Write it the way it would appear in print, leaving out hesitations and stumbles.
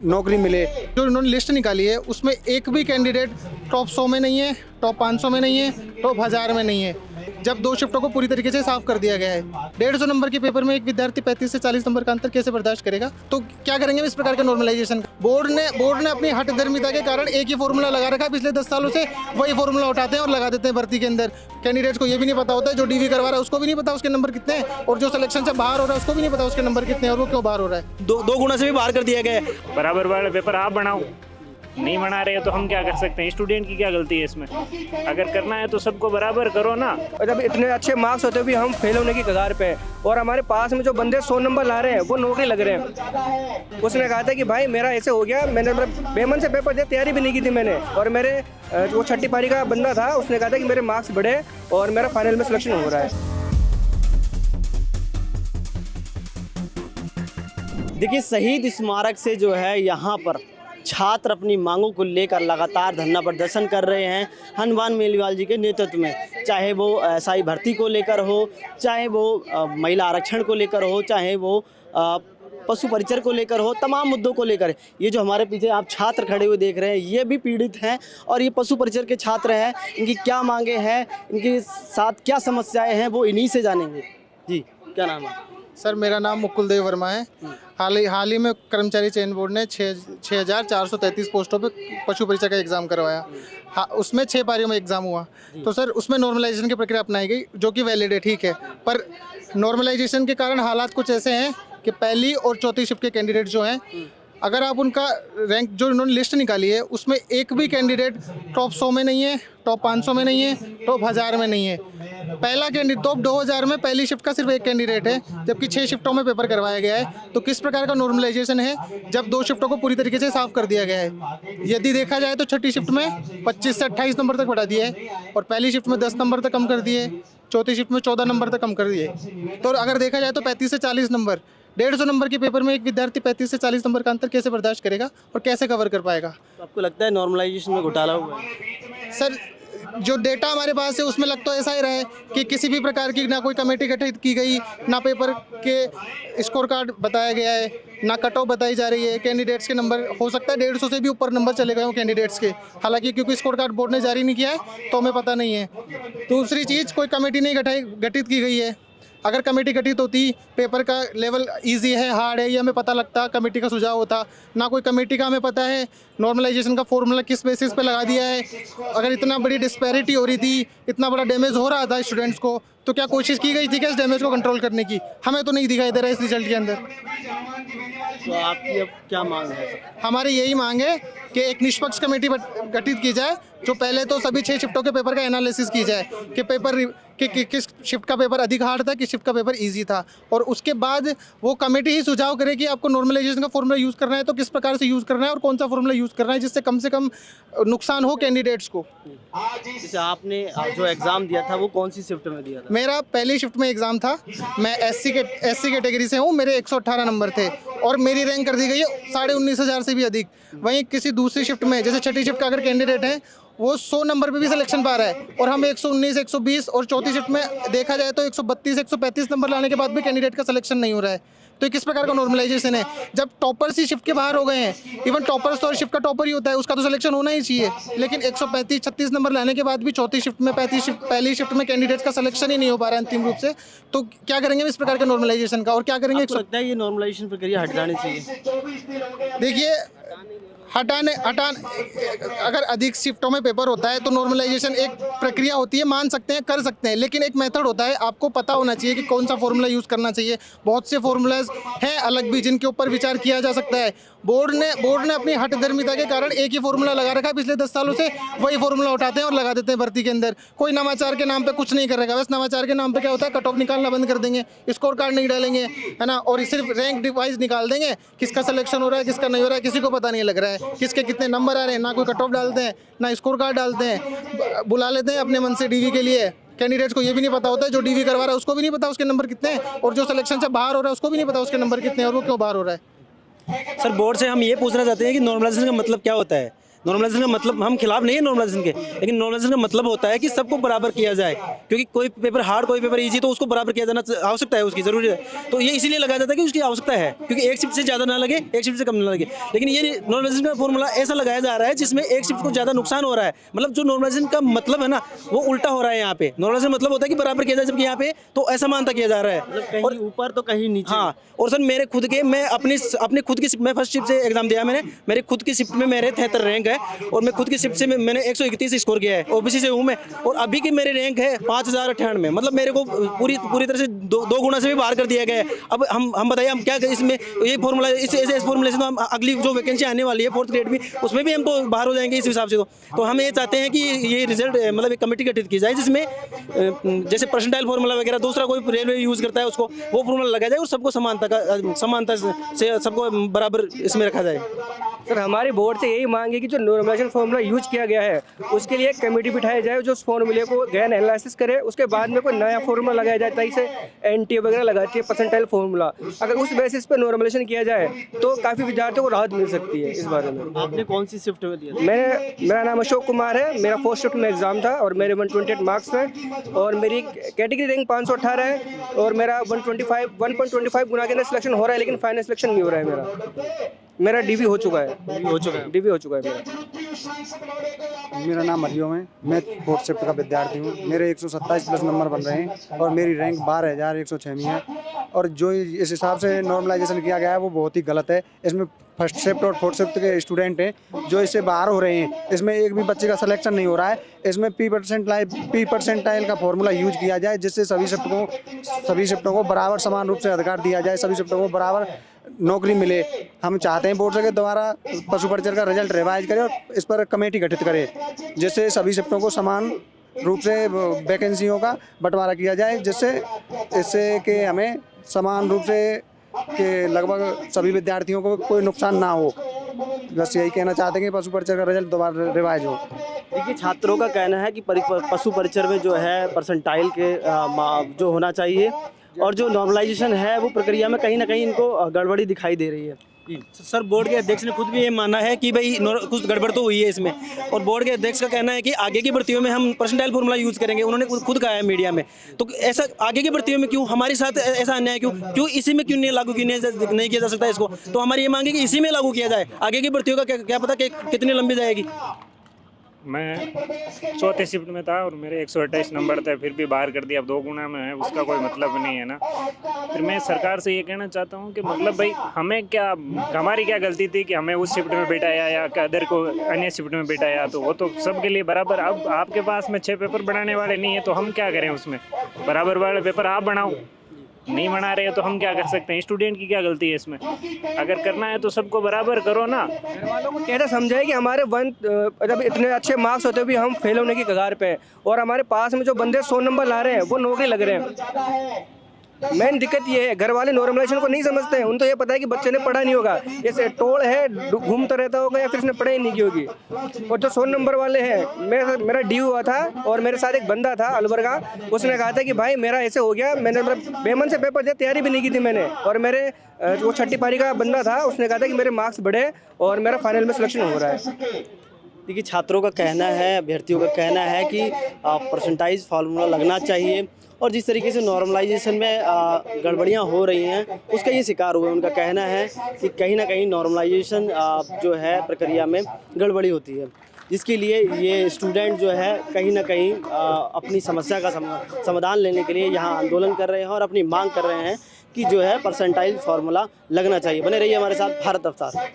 नौकरी मिले। जो इन्होंने लिस्ट निकाली है उसमें एक भी कैंडिडेट टॉप 100 में नहीं है, टॉप 500 में नहीं है, टॉप 1000 में नहीं है, जब 2 शिफ्टों को पूरी तरीके से साफ कर दिया गया है। 150 नंबर के पेपर में एक विद्यार्थी 35 से 40 नंबर का अंतर कैसे बर्दाश्त करेगा? तो क्या करेंगे इस प्रकार का नॉर्मलाइजेशन? बोर्ड ने अपनी हठधर्मिता के कारण एक ही फॉर्मूला लगा रखा है पिछले 10 सालों से, वही फॉर्मूला उठाते हैं और लगा देते हैं भर्ती के अंदर। कैंडिडेट्स को ये भी नहीं पता होता है, जो डीवी करवा रहा है उसको भी नहीं पता उसके नंबर कितने हैं, और जो सिलेक्शन से बाहर हो रहा है उसको भी नहीं पता उसके नंबर कितने हैं और वो क्यों बाहर हो रहा है। दो गुना से भी बाहर कर दिया गया है। बराबर वाले पेपर आप बनाओ, नहीं बना रहे हो तो हम क्या कर सकते हैं? स्टूडेंट की क्या गलती है इसमें? अगर करना है तो सबको बराबर करो ना। और जब इतने अच्छे मार्क्स होते हुए हम फेल होने की कगार पे हैं, और हमारे पास में जो बंदे 100 नंबर ला रहे हैं वो नौकरी लग रहे हैं। उसने कहा था कि भाई मेरा ऐसे हो गया, मैंने बेमन से पेपर दिया, तैयारी भी नहीं की थी मैंने, और मेरे वो छठी पारी का बंदा था, उसने कहा था कि मेरे मार्क्स बढ़े और मेरा फाइनल में सिलेक्शन हो रहा है। देखिए, शहीद स्मारक से जो है यहाँ पर छात्र अपनी मांगों को लेकर लगातार धरना प्रदर्शन कर रहे हैं हनुमान मेलीवाल जी के नेतृत्व में। चाहे वो एसआई भर्ती को लेकर हो, चाहे वो महिला आरक्षण को लेकर हो, चाहे वो पशु परिचर को लेकर हो, तमाम मुद्दों को लेकर। ये जो हमारे पीछे आप छात्र खड़े हुए देख रहे हैं, ये भी पीड़ित हैं और ये पशु परिचर के छात्र हैं। इनकी क्या मांगे हैं, इनके साथ क्या समस्याएं हैं, वो इन्हीं से जानेंगे। जी, क्या नाम है? सर, मेरा नाम मुकुल देव वर्मा है। हाल ही में कर्मचारी चयन बोर्ड ने 6433 पोस्टों पे पशु परिचय का एग्ज़ाम करवाया। हाँ, उसमें 6 पारियों में एग्ज़ाम हुआ। तो सर उसमें नॉर्मलाइजेशन की प्रक्रिया अपनाई गई, जो कि वैलिड है, ठीक है। पर नॉर्मलाइजेशन के कारण हालात कुछ ऐसे हैं कि पहली और चौथी शिफ्ट के कैंडिडेट जो हैं, अगर आप उनका रैंक जो इन्होंने लिस्ट निकाली है उसमें एक भी कैंडिडेट टॉप 100 में नहीं है, टॉप 500 में नहीं है, टॉप 1000 में नहीं है। पहला कैंडिडेट टॉप 2000 में पहली शिफ्ट का सिर्फ एक कैंडिडेट है, जबकि 6 शिफ्टों में पेपर करवाया गया है। तो किस प्रकार का नॉर्मलाइजेशन है जब 2 शिफ्टों को पूरी तरीके से साफ कर दिया गया है? यदि देखा जाए तो छठी शिफ्ट में 25 से 28 नंबर तक बढ़ा दिए है, और पहली शिफ्ट में 10 नंबर तक कम कर दिए, चौथी शिफ्ट में 14 नंबर तक कम कर दिए। तो अगर देखा जाए तो 35 से 40 नंबर, 150 नंबर के पेपर में एक विद्यार्थी 35 से 40 नंबर का अंतर कैसे बर्दाश्त करेगा और कैसे कवर कर पाएगा? तो आपको लगता है नॉर्मलाइजेशन में घोटाला हुआ है? सर, जो डेटा हमारे पास है उसमें लग तो ऐसा ही रहा है कि किसी भी प्रकार की ना कोई कमेटी गठित की गई, ना पेपर के स्कोर कार्ड बताया गया है, ना कट ऑफ बताई जा रही है। कैंडिडेट्स के नंबर हो सकता है 150 से भी ऊपर नंबर चले गए हों कैंडिडेट्स के, हालांकि क्योंकि स्कोर कार्ड बोर्ड ने जारी नहीं किया है तो हमें पता नहीं है। दूसरी चीज़, कोई कमेटी नहीं गठित की गई है। अगर कमेटी गठित होती, पेपर का लेवल इजी है हार्ड है ये हमें पता लगता, कमेटी का सुझाव होता। ना कोई कमेटी का हमें पता है नॉर्मलाइजेशन का फॉर्मूला किस बेसिस पे लगा दिया है। अगर इतना बड़ी डिस्पैरिटी हो रही थी, इतना बड़ा डैमेज हो रहा था स्टूडेंट्स को, तो क्या कोशिश की गई थी क्या इस डैमेज को कंट्रोल करने की? हमें तो नहीं दिखाई दे रहा है इस रिजल्ट के अंदर। तो आपकी अब क्या मांग है? हमारी यही मांग है कि एक निष्पक्ष कमेटी गठित की जाए, जो पहले तो सभी 6 शिफ्टों के पेपर का एनालिसिस की जाए कि पेपर कि किस शिफ्ट का पेपर अधिक हार्ड था, किस शिफ्ट का पेपर इजी था, और उसके बाद वो कमेटी ही सुझाव करे कि आपको नॉर्मलाइजेशन का फॉर्मूला यूज़ करना है तो किस प्रकार से यूज़ करना है और कौन सा फॉर्मूला यूज़ करना है जिससे कम से कम नुकसान हो कैंडिडेट्स को। जैसे आपने जो एग्ज़ाम दिया था वो कौन सी शिफ्ट में दिया था? मेरा पहली शिफ्ट में एग्ज़ाम था। मैं एससी कैटेगरी से हूँ, मेरे 118 नंबर थे और मेरी रैंक कर दी गई है 19,500 से भी अधिक। वहीं किसी दूसरी शिफ्ट में, जैसे छठी शिफ्ट का अगर कैंडिडेट है वो 100 नंबर पे भी सिलेक्शन पा रहा है, और हम 119, 120, और चौथी शिफ्ट में देखा जाए तो 132, 135 नंबर लाने के बाद भी कैंडिडेट का सिलेक्शन नहीं हो रहा है। तो ये किस प्रकार का नॉर्मलाइजेशन है जब टॉपर्स ही शिफ्ट के बाहर हो गए हैं? इवन टॉपर्स तो और शिफ्ट का टॉपर ही होता है, उसका तो सिलेक्शन होना ही चाहिए, लेकिन 135, 36 नंबर लाने के बाद भी चौथी शिफ्ट में, पहली शिफ्ट में कैंडिडेट्स का सिलेक्शन ही नहीं हो पा रहा है अंतिम रूप से। तो क्या करेंगे इस प्रकार के नॉर्मलाइजेशन का, और क्या करेंगे? आपको लगता है ये नॉर्मलाइजेशन प्रक्रिया हट जानी चाहिए? देखिए, हटाने अगर अधिक शिफ्टों में पेपर होता है तो नॉर्मलाइजेशन एक प्रक्रिया होती है, मान सकते हैं, कर सकते हैं, लेकिन एक मेथड होता है। आपको पता होना चाहिए कि कौन सा फॉर्मूला यूज़ करना चाहिए। बहुत से फॉर्मूलाज हैं अलग भी जिनके ऊपर विचार किया जा सकता है। बोर्ड ने अपनी हठधर्मिता के कारण एक ही फॉर्मूला लगा रखा है पिछले 10 सालों से, वही फॉर्मूला उठाते हैं और लगा देते हैं भर्ती के अंदर। कोई नवाचार के नाम पे कुछ नहीं करेगा, बस नवाचार के नाम पे क्या होता है, कट ऑफ निकालना बंद कर देंगे, स्कोर कार्ड नहीं डालेंगे, है ना, और सिर्फ रैंक डिवाइस निकाल देंगे, किसका सिलेक्शन हो रहा है किसका नहीं हो रहा है किसी को पता नहीं लग रहा है, किसके कितने नंबर आ रहे हैं, ना कोई कट ऑफ डालते हैं ना स्कोर कार्ड डालते हैं, बुला लेते हैं अपने मन से डीवी के लिए। कैंडिडेट्स को ये भी नहीं पता होता है, जो डीवी करवा रहा है उसको भी नहीं पता उसके नंबर कितने हैं, और जो सिलेक्शन से बाहर हो रहा है उसको भी नहीं पता उसके नंबर कितने हैं और वो क्यों बाहर हो रहा है। सर, बोर्ड से हम ये पूछना चाहते हैं कि नॉर्मलाइजेशन का मतलब क्या होता है? नॉर्मलाइजेशन का मतलब, हम खिलाफ नहीं है नॉर्मलाइजेशन के, लेकिन नॉर्मलाइजेशन का मतलब होता है कि सबको बराबर किया जाए, क्योंकि कोई पेपर हार्ड कोई पेपर इजी, तो उसको बराबर किया जाना आवश्यकता है, उसकी जरूरी है। तो ये इसीलिए लगाया जाता है कि उसकी आवश्यकता है, क्योंकि एक शिफ्ट से ज़्यादा ना लगे, एक शिफ्ट से कम ना लगे। लेकिन ये नॉर्मलाइजेशन का फॉर्मूला ऐसा लगाया जा रहा है जिसमें एक शिफ्ट को ज़्यादा नुकसान हो रहा है। मतलब जो नॉर्मलाइजेशन का मतलब है ना, वो उल्टा हो रहा है यहाँ पे। नॉर्मलाइजेशन मतलब होता है कि बराबर किया जाए, जबकि यहाँ पे तो असमानता किया जा रहा है, कहीं ऊपर तो कहीं नीचे। हाँ। और सर मेरे खुद के, मैं अपनी खुद की, मैं फर्स्ट शिफ्ट से एग्जाम दिया मैंने, मेरे खुद की शिफ्ट में मेरे 73 रैंक है, और मैं खुद की शिफ्ट से मैंने 131 स्कोर किया है, ओबीसी से हूँ मैं, और अभी की मेरे रैंक है 5098 मतलब मेरे को पूरी तरह से दो गुना से भी बाहर कर दिया गया है। अब हम बताइए हम क्या इसमें, ये फॉर्मूला इस फॉर्मूले से तो हम अगली जो वैकेंसी आने वाली है 4th ग्रेड में, उसमें भी हम तो बाहर हो जाएंगे इस हिसाब से। तो हम ये चाहते हैं कि ये रिजल्ट मतलब एक कमेटी गठित की जाए, जिसमें जैसे परसेंटाइल फॉर्मूला वगैरह दूसरा कोई रेलवे यूज़ करता है उसको, वो फॉर्मूला लगाया जाए और सबको समानता से सबको बराबर इसमें रखा जाए। सर हमारी बोर्ड से यही मांग है कि जो नॉर्मलाइजेशन फॉर्मूला यूज किया गया है उसके लिए एक कमेटी बिठाई जाए जो उस फॉर्मूले को गहन एनालिसिस करे, उसके बाद में कोई नया फॉर्मूला लगाया जाए, जैसे एनटी वगैरह लगाती है परसेंटाइल फॉर्मूला। अगर उस बेसिस पे नॉर्मलाइजेशन किया जाए तो काफ़ी विद्यार्थियों को राहत मिल सकती है इस बारे में। आपने कौन सी शिफ्ट में दिया? मेरा नाम अशोक कुमार है, मेरा 4th शिफ्ट में एग्जाम था और मेरे 128 मार्क्स थे, और मेरी कैटेगरी रैंक 518 है, और मेरा 1.25 गुना के अंदर सिलेक्शन हो रहा है, लेकिन फाइनल सिलेक्शन नहीं हो रहा है। मेरा डीवी हो चुका है, डीवी हो चुका है मेरा। मेरा नाम हरिओम है, मैं 4th शिफ्ट का विद्यार्थी हूँ। मेरे 127 प्लस नंबर बन रहे हैं और मेरी रैंक 12,106 में है। और जो इस हिसाब से नॉर्मलाइजेशन किया गया है वो बहुत ही गलत है। इसमें फर्स्ट शिफ्ट और 4th शिफ्ट के स्टूडेंट हैं जो इससे बाहर हो रहे हैं, इसमें एक भी बच्चे का सिलेक्शन नहीं हो रहा है। इसमें पी परसेंटाइल का फॉर्मूला यूज किया जाए, जिससे सभी शिफ्टों को बराबर समान रूप से अधिकार दिया जाए, सभी शिफ्टों को बराबर नौकरी मिले। हम चाहते हैं बोर्ड से दोबारा पशु परिचर का रिजल्ट रिवाइज करे और इस पर कमेटी गठित करे, जिससे सभी शिफ्टों को समान रूप से वैकेंसियों का बंटवारा किया जाए, इससे कि हमें समान रूप से कि लगभग सभी विद्यार्थियों को कोई नुकसान ना हो। बस यही कहना चाहते हैं कि पशु परिचर का रिजल्ट दोबारा रिवाइज हो। देखिए छात्रों का कहना है कि पशु परिचर में जो है परसेंटाइल के जो होना चाहिए, और जो नॉर्मलाइजेशन है वो प्रक्रिया में कहीं ना कहीं इनको गड़बड़ी दिखाई दे रही है। सर बोर्ड के अध्यक्ष ने खुद भी ये माना है कि भाई कुछ गड़बड़ तो हुई है इसमें, और बोर्ड के अध्यक्ष का कहना है कि आगे की भर्तियों में हम परसेंटाइल फॉर्मूला यूज करेंगे। उन्होंने खुद कहा है मीडिया में। तो ऐसा आगे की भर्तियों में क्यों हमारे साथ ऐसा अन्याय क्यों इसी में क्यों नहीं लागू नहीं किया जा सकता इसको? तो हमारी ये मांग है कि इसी में लागू किया जाए। आगे की भर्तियों का क्या पता कि कितनी लंबी जाएगी। मैं 4th शिफ्ट में था और मेरे 128 नंबर थे, फिर भी बाहर कर दिया। अब 2 गुना में है, उसका कोई मतलब नहीं है ना। फिर मैं सरकार से ये कहना चाहता हूँ कि मतलब भाई हमारी क्या गलती थी कि हमें उस शिफ्ट में बिठाया या अदर को अन्य शिफ्ट में बिठाया, तो वो तो सबके लिए बराबर। अब आपके पास में 6 पेपर बनाने वाले नहीं है तो हम क्या करें? उसमें बराबर वाले पेपर आप बनाओ, नहीं बना रहे हो तो हम क्या कर सकते हैं? स्टूडेंट की क्या गलती है इसमें? अगर करना है तो सबको बराबर करो ना। घर वालों को कैसे समझाए कि हमारे जब इतने अच्छे मार्क्स होते भी हम फेल होने की कगार पे हैं, और हमारे पास में जो बंदे 100 नंबर ला रहे हैं वो नौकरी लग रहे हैं। मेन दिक्कत ये है, घर वाले नॉर्मलाइजेशन को नहीं समझते हैं। उनको ये पता है कि बच्चे ने पढ़ा नहीं होगा, जैसे टोल है घूमता रहता होगा, या फिर उसने पढ़ाई नहीं की होगी। और जो 100 नंबर वाले हैं, मेरा ड्यू हुआ था और मेरे साथ एक बंदा था अलवर का, उसने कहा था कि भाई मेरा ऐसे हो गया, मैंने बेमन से पेपर दिया, तैयारी भी नहीं की थी मैंने, और मेरे वो 6ठी पारी का बंदा था, उसने कहा था कि मेरे मार्क्स बढ़े और मेरा फाइनल में सिलेक्शन हो रहा है। देखिए छात्रों का कहना है, अभ्यर्थियों का कहना है कि परसेंटाइज फार्मूला लगना चाहिए, और जिस तरीके से नॉर्मलाइजेशन में गड़बड़ियाँ हो रही हैं उसका ये शिकार हुए। उनका कहना है कि कहीं ना कहीं नॉर्मलाइजेशन जो है प्रक्रिया में गड़बड़ी होती है, जिसके लिए ये स्टूडेंट जो है कहीं ना कहीं अपनी समस्या का समाधान लेने के लिए यहाँ आंदोलन कर रहे हैं और अपनी मांग कर रहे हैं कि जो है परसेंटाइल फार्मूला लगना चाहिए। बने रहिए हमारे साथ भारत अवतार।